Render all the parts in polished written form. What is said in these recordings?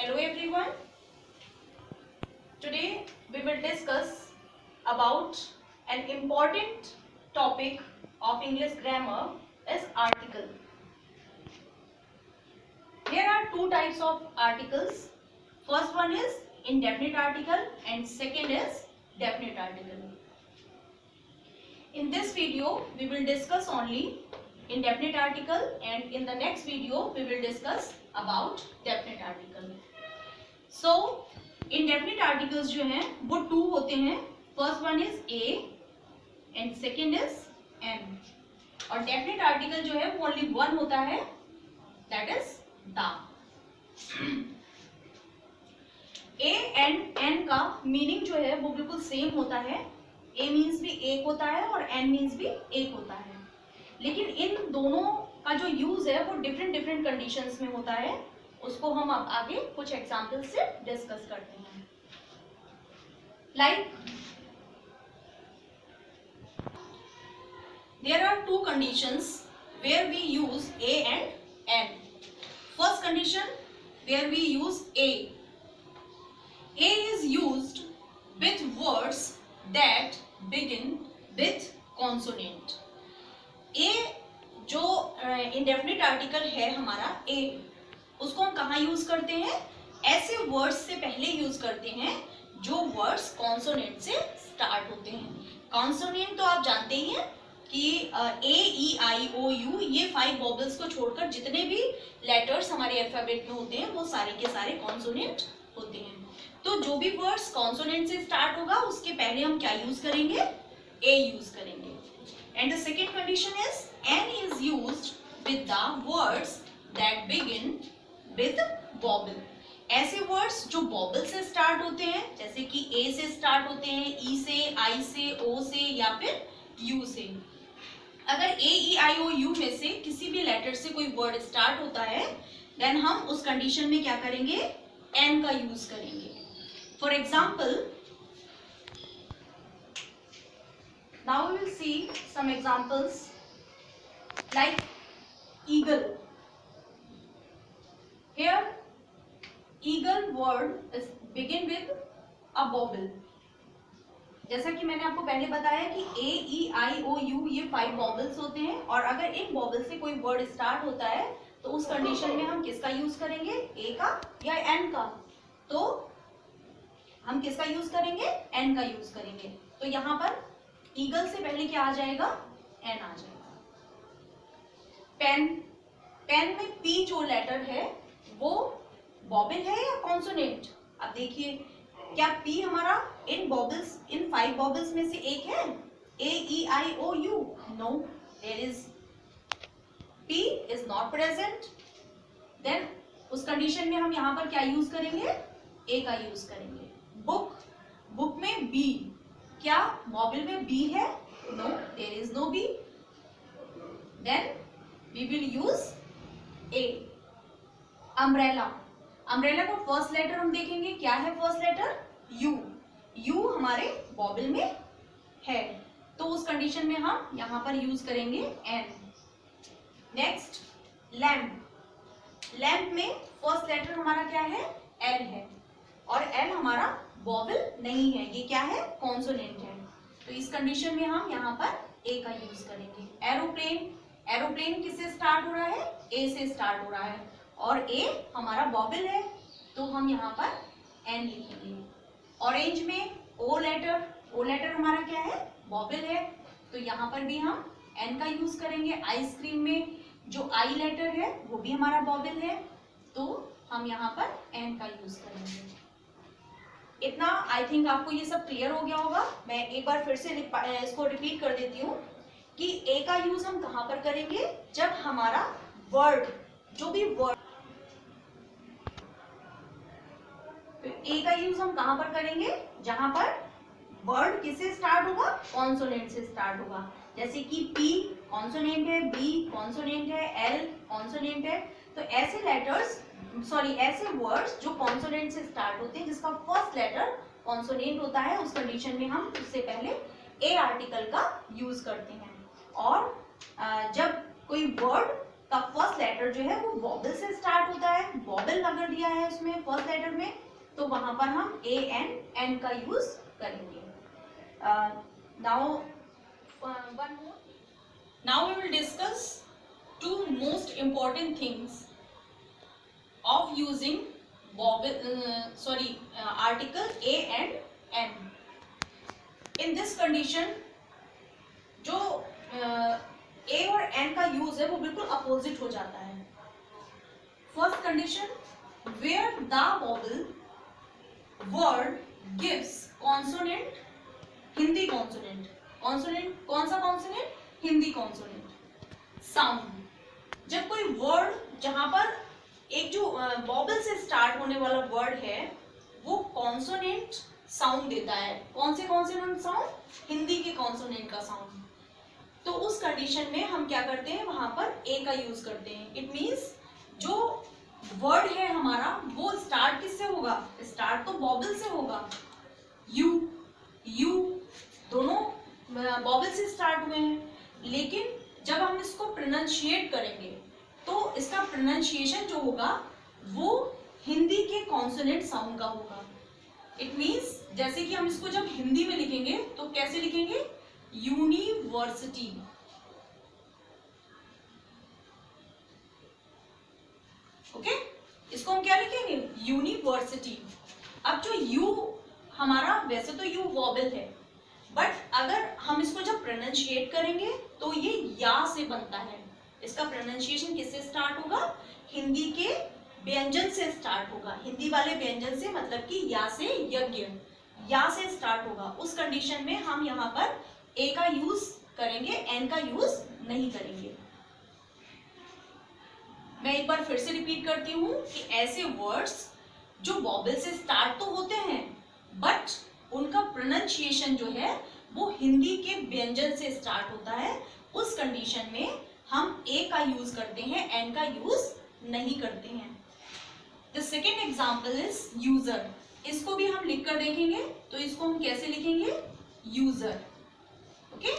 Hello everyone. Today we will discuss about an important topic of English grammar is article. There are two types of articles. First one is indefinite article and second is definite article. In this video we will discuss only indefinite article and in the next video we will discuss about definite article. So indefinite articles जो हैं वो two होते हैं. First one is a and second is an. और definite article जो है वो only one होता है, that is the. A and an का मीनिंग जो है वो बिल्कुल सेम होता है. ए मीन्स भी एक होता है और एन मीन्स भी एक होता है, लेकिन इन दोनों का जो यूज है वो डिफरेंट डिफरेंट कंडीशंस में होता है. उसको हम अब आगे कुछ एग्जाम्पल से डिस्कस करते हैं. Like there are two conditions where we use a and an. First condition where we use a. A is used with words that begin with consonant. A जो इंडेफिनिट आर्टिकल है हमारा ए, उसको हम कहाँ use करते हैं? ऐसे वर्ड्स से पहले यूज करते हैं जो वर्ड्स कॉन्सोनेंट से स्टार्ट होते हैं. कॉन्सोनेंट तो आप जानते ही हैं कि ए ई आई ओ यू ये 5 वोवेल्स को छोड़कर जितने भी लेटर्स हमारे अल्फाबेट में होते हैं वो सारे के सारे कॉन्सोनेंट होते हैं. तो जो भी वर्ड्स कॉन्सोनेंट से स्टार्ट होगा उसके पहले हम क्या यूज करेंगे? ए यूज करेंगे. And the second condition is an is used with the words that begin with vowel. ऐसे वर्ड्स जो वॉवल से स्टार्ट होते हैं, जैसे कि ए से स्टार्ट होते हैं, ई से, आई से, ओ से या फिर यू से. अगर ए ई आई ओ यू में से किसी भी लेटर से कोई वर्ड स्टार्ट होता है देन हम उस कंडीशन में क्या करेंगे? एन का यूज करेंगे. For example now we will see some examples like eagle. Here, eagle word is begin with a vowel. जैसा कि मैंने आपको पहले बताया कि ए ई आई ओ यू ये 5 वॉवल्स होते हैं और अगर इन वॉवल से कोई वर्ड स्टार्ट होता है तो उस कंडीशन में हम किसका यूज करेंगे? ए का या एन का? तो हम किसका यूज करेंगे? एन का यूज करेंगे. तो यहाँ पर ईगल से पहले क्या आ जाएगा? एन आ जाएगा. पेन. पेन में पी जो लेटर है वो वॉवल है या कॉन्सोनेंट? अब देखिए, क्या पी हमारा इन वॉवल्स, इन 5 वॉवल्स में से एक है? A E I O U? No, there is P is not present. Then उस कंडीशन में हम यहाँ पर क्या यूज करेंगे? ए का यूज करेंगे. बुक. बुक में बी. क्या वॉवल में बी है? No, there is no B. Then we will use a. Umbrella. Umbrella का फर्स्ट लेटर हम देखेंगे क्या है? First letter U. यू हमारे वॉवल में है तो उस कंडीशन में हम यहां पर यूज करेंगे एन. Next lamp. लैम्प में फर्स्ट लेटर हमारा क्या है? एल है और एल हमारा वॉवल नहीं है, ये क्या है? कॉन्सोनेंट है. तो इस कंडीशन में हम यहाँ पर ए का यूज करेंगे. एरोप्लेन. एरोप्लेन किससे स्टार्ट हो रहा है? ए से स्टार्ट हो रहा है और ए हमारा वॉवल है तो हम यहाँ पर एन लिखेंगे. ऑरेंज में ओ लेटर. ओ लेटर हमारा क्या है? वॉवल है तो यहाँ पर भी हम एन का यूज करेंगे. आइसक्रीम में जो आई लेटर है वो भी हमारा वॉवल है तो हम यहाँ पर एन का यूज करेंगे. इतना आई थिंक आपको ये सब क्लियर हो गया होगा. मैं एक बार फिर से इसको रिपीट कर देती हूँ कि ए का यूज हम कहाँ पर करेंगे? जब हमारा वर्ड, जो भी वर्ड, तो ए का यूज हम कहां पर करेंगे? जहां पर वर्ड किससे स्टार्ट होगा? कॉन्सोनेंट से स्टार्ट होगा. जैसे कि पी कॉन्सोनेंट है, बी कॉन्सोनेंट है, एल कॉन्सोनेंट है. तो ऐसे लेटर्स, सॉरी ऐसे वर्ड्स जो कॉन्सोनेंट से स्टार्ट होते हैं जिसका फर्स्ट लेटर कॉन्सोनेंट होता है उस कंडीशन में हम उससे पहले ए आर्टिकल का यूज करते हैं. और जब कोई वर्ड का फर्स्ट लेटर जो है वो वॉबल से स्टार्ट होता है, वॉबल अगर दिया है उसमें फर्स्ट लेटर में, तो वहां पर हम ए एन का यूज करेंगे. Now we will discuss two most important things of using article a and n. In this condition जो a और n का यूज है वो बिल्कुल अपोजिट हो जाता है. First condition, where the vowel word gives consonant, Hindi consonant. Consonant कौन सा कॉन्सोनेंट? हिंदी कॉन्सोनेंट. साउंड, जब कोई वर्ड जहां पर एक जो वॉबल से स्टार्ट होने वाला वर्ड है वो कॉन्सोनेंट साउंड देता है. कौन से कॉन्सोनेंट साउंड? हिंदी के कॉन्सोनेंट का साउंड. तो उस कंडीशन में हम क्या करते हैं, वहां पर ए का यूज करते हैं. इट मींस जो वर्ड है हमारा वो स्टार्ट किससे होगा? स्टार्ट तो वॉबल से होगा. यू दोनों वॉबल से स्टार्ट हुए हैं, लेकिन जब हम इसको प्रोनाउंशिएट करेंगे तो इसका प्रोनाउंसिएशन जो होगा वो हिंदी के कॉन्सोनेंट साउंड का होगा. इट मींस जैसे कि हम इसको जब हिंदी में लिखेंगे तो कैसे लिखेंगे? यूनिवर्सिटी. ओके, इसको हम क्या लिखेंगे? यूनिवर्सिटी. अब जो यू हमारा, वैसे तो यू वॉबल है, बट अगर हम इसको जब प्रोनाउंशिएट करेंगे तो ये या से बनता है. इसका प्रोनाउंसिएशन किससे स्टार्ट होगा? हिंदी के व्यंजन से स्टार्ट होगा. हिंदी वाले व्यंजन से, मतलब कि या से यज्ञ, या से स्टार्ट होगा. उस कंडीशन में हम यहाँ पर ए का यूज करेंगे, एन का यूज नहीं करेंगे. मैं एक बार फिर से रिपीट करती हूँ कि ऐसे वर्ड्स जो वॉबल से स्टार्ट तो होते हैं बट उनका प्रोनाउंसिएशन जो है वो हिंदी के व्यंजन से स्टार्ट होता है, उस कंडीशन में हम ए का यूज करते हैं, एन का यूज नहीं करते हैं. The second example is user. इसको भी हम लिख कर देखेंगे, तो इसको हम कैसे लिखेंगे? यूजर. ओके,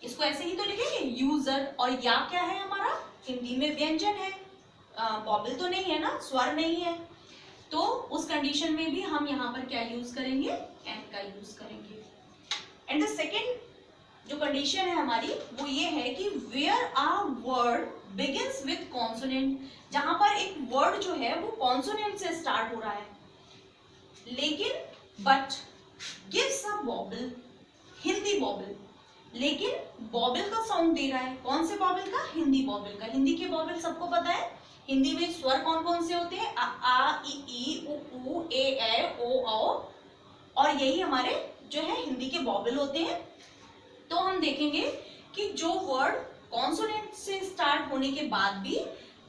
इसको ऐसे ही तो लिखेंगे यूजर. और या क्या है हमारा? हिंदी में व्यंजन है, वॉबल तो नहीं है ना, स्वर नहीं है. तो उस कंडीशन में भी हम यहाँ पर क्या यूज करेंगे? एन का यूज करेंगे. एंड द सेकेंड जो कंडीशन है हमारी वो ये है कि where a word begins with consonant. जहां पर एक वर्ड जो है वो कॉन्सोनेंट से स्टार्ट हो रहा है, लेकिन but gives a vowel, Hindi vowel, लेकिन वॉबल का साउंड दे रहा है. कौन से वॉबल का? हिंदी वॉबल का. हिंदी के वॉबल सबको पता है. हिंदी में स्वर कौन कौन से होते हैं? आ ई उ ए ओ औ. और यही हमारे जो है हिंदी के वॉबल होते हैं. तो हम देखेंगे कि जो वर्ड कॉन्सोनेंट से स्टार्ट होने के बाद भी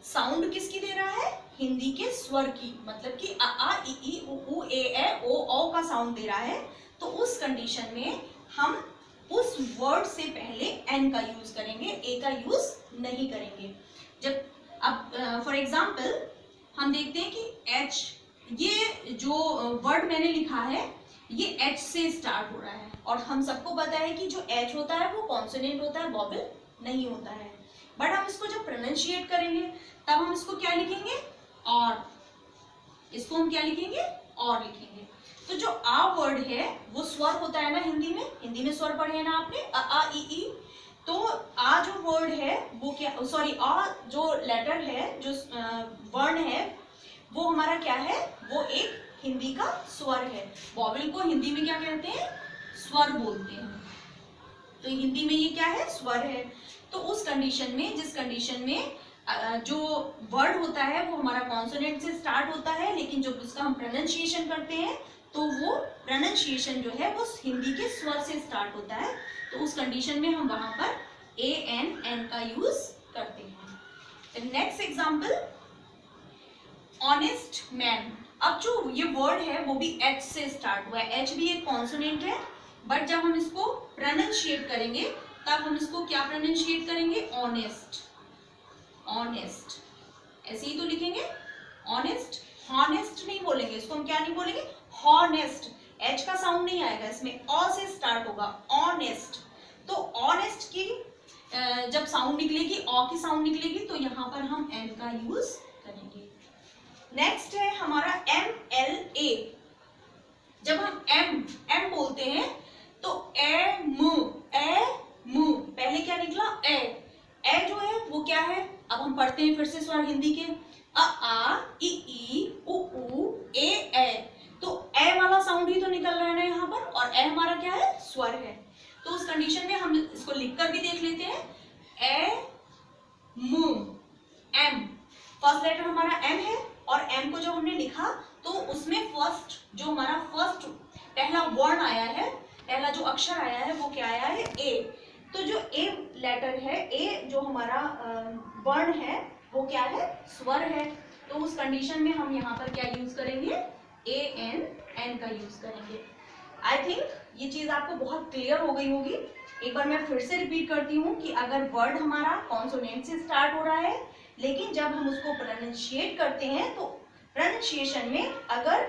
साउंड किसकी दे रहा है? हिंदी के स्वर की, मतलब कि आ ई उ ए ओ औ का साउंड दे रहा है. तो उस कंडीशन में हम उस वर्ड से पहले एन का यूज करेंगे, ए का यूज नहीं करेंगे. जब अब फॉर एग्जाम्पल हम देखते हैं कि एच, ये जो वर्ड मैंने लिखा है ये एच से स्टार्ट हो रहा है, और हम सबको पता है कि जो एच होता है वो कॉन्सोनेंट होता है, वॉबल नहीं होता है. बट हम इसको जब प्रोनाउंशिएट करेंगे तब हम इसको क्या लिखेंगे? और. इसको हम क्या लिखेंगे? और लिखेंगे. तो जो आ वर्ड है वो स्वर होता है ना हिंदी में. हिंदी में स्वर पढ़े हैं ना आपने, आ ई. तो आ जो वर्ड है वो क्या, सॉरी आ जो लेटर है, जो वर्ण है वो हमारा क्या है? वो एक हिंदी का स्वर है. वॉवल को हिंदी में क्या कहते हैं? स्वर बोलते हैं. तो हिंदी में ये क्या है? स्वर है. तो उस कंडीशन में, जिस कंडीशन में जो वर्ड होता है वो हमारा कॉन्सोनेंट से स्टार्ट होता है, लेकिन जब उसका हम प्रोनाउंसिएशन करते हैं तो वो प्रोनाउंसिएशन जो है वो हिंदी के स्वर से स्टार्ट होता है. तो उस कंडीशन में हम वहां पर ए एन का यूज करते हैं. Next example, honest man. अब जो ये वर्ड है वो भी एच से स्टार्ट हुआ है. एच भी एक कॉन्सोनेंट है, बट जब हम इसको प्रोनाउंशिएट करेंगे तब हम इसको क्या प्रोनाउंशिएट करेंगे? ऑनेस्ट. ऑनेस्ट ऐसे ही तो लिखेंगे, ऑनेस्ट. हॉनेस्ट नहीं बोलेंगे, इसको हम क्या नहीं बोलेंगे? हॉनेस्ट. एच का साउंड नहीं आएगा इसमें, ऑ से स्टार्ट होगा. ऑनेस्ट. तो ऑनेस्ट की जब साउंड निकलेगी, ऑ की साउंड निकलेगी, तो यहाँ पर हम एन का यूज करेंगे। नेक्स्ट है हमारा एम एल ए। जब हम एम बोलते हैं तो ए मु, पहले क्या निकला ए जो है वो क्या है, अब हम पढ़ते हैं फिर से स्वर हिंदी के, आ ई उ ए, तो ए वाला साउंड ही तो निकल रहा है ना यहाँ पर, और ए हमारा क्या है, स्वर है। तो उस कंडीशन में हम इसको लिखकर भी देख लेते हैं, ए मु एम, फर्स्ट लेटर हमारा एम है, और एम को जब हमने लिखा तो उसमें फर्स्ट जो हमारा फर्स्ट पहला वर्ण आया है, पहला जो अक्षर आया है वो क्या आया है, ए। तो जो ए लेटर है, ए जो हमारा वर्ण है वो क्या है, स्वर है। तो उस कंडीशन में हम यहाँ पर क्या यूज करेंगे, ए एन का यूज करेंगे। आई थिंक ये चीज आपको बहुत क्लियर हो गई होगी। एक बार मैं फिर से रिपीट करती हूँ कि अगर वर्ड हमारा कॉन्सोनेंट से स्टार्ट हो रहा है, लेकिन जब हम उसको प्रोनाउंशिएट करते हैं तो प्रोनाउंसिएशन में अगर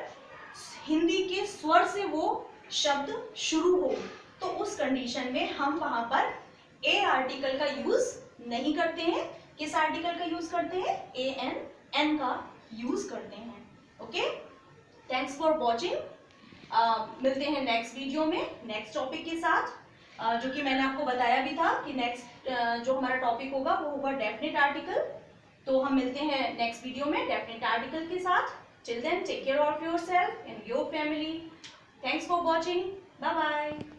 हिंदी के स्वर से वो शब्द शुरू हो, तो उस कंडीशन में हम वहां पर ए आर्टिकल का यूज नहीं करते हैं। किस आर्टिकल का यूज करते हैं, ए एन का यूज करते हैं। Okay, thanks for watching. मिलते हैं नेक्स्ट वीडियो में नेक्स्ट टॉपिक के साथ, जो कि मैंने आपको बताया भी था कि नेक्स्ट जो हमारा टॉपिक होगा वो होगा डेफिनेट आर्टिकल। तो हम मिलते हैं नेक्स्ट वीडियो में डेफिनेट आर्टिकल के साथ। Till then take care of yourself and your family. Thanks for watching, bye bye.